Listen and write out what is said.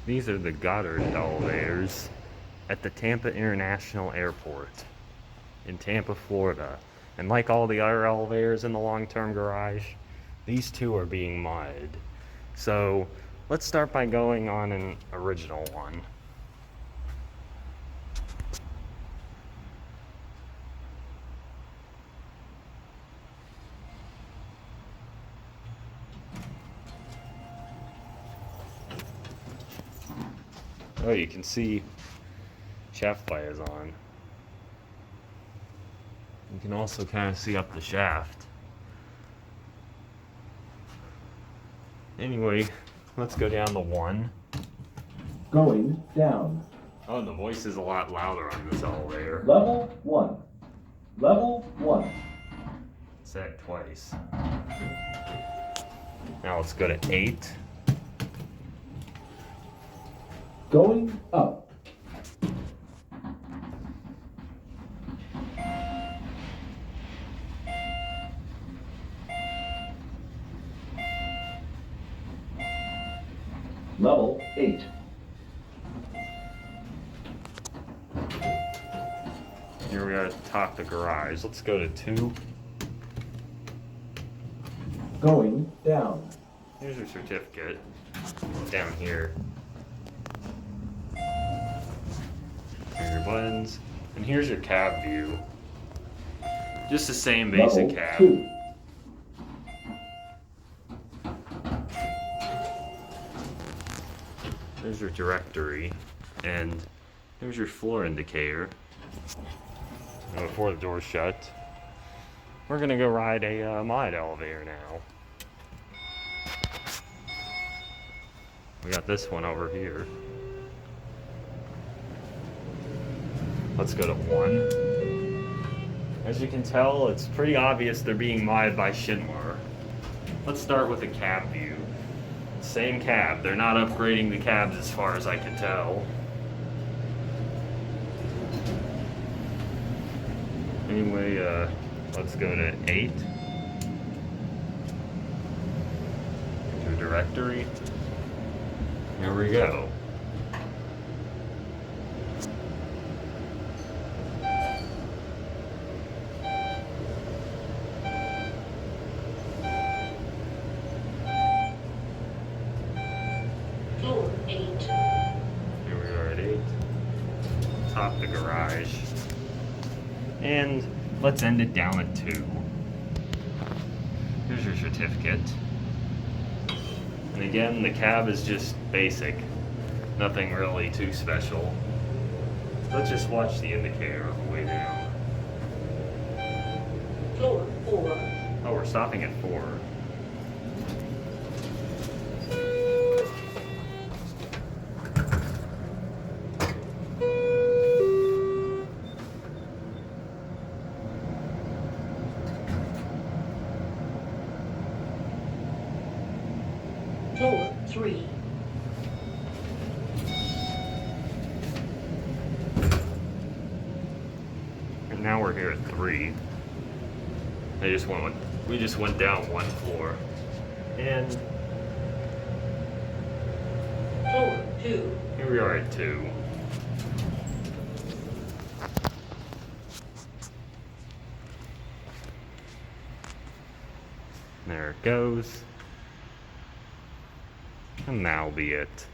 These are the Goddard elevators at the Tampa International Airport in Tampa, Florida. And like all the other elevators in the long-term garage, these two are being modded. So let's start by going on an original one. Oh, you can see shaft light is on. You can also kind of see up the shaft. Anyway, let's go down the one. Going down. Oh, and the voice is a lot louder on this elevator. Level 1. Level 1. Said it twice. Now let's go to 8. Going up. Level 8. Here we are at the top of the garage. Let's go to 2. Going down. Here's your certificate. Down here. Here are your buttons. And here's your cab view. Just the same basic Level cab. 2. There's your directory. And here's your floor indicator. And before the door's shut, we're gonna go ride a mod elevator now. We got this one over here. Let's go to 1. As you can tell, it's pretty obvious they're being modded by Schindler. Let's start with the cab view. Same cab. They're not upgrading the cabs as far as I can tell. Anyway, let's go to 8. To directory. Here we go. Floor 8. Here we are at 8. Top the garage. And let's end it down at 2. Here's your certificate. And again, the cab is just basic. Nothing really too special. Let's just watch the indicator on the way down. Floor 4. Oh, we're stopping at 4. Floor 3. And now we're here at 3. We just went down 1 floor. And Floor 2. here we are at 2. There it goes. And that'll be it.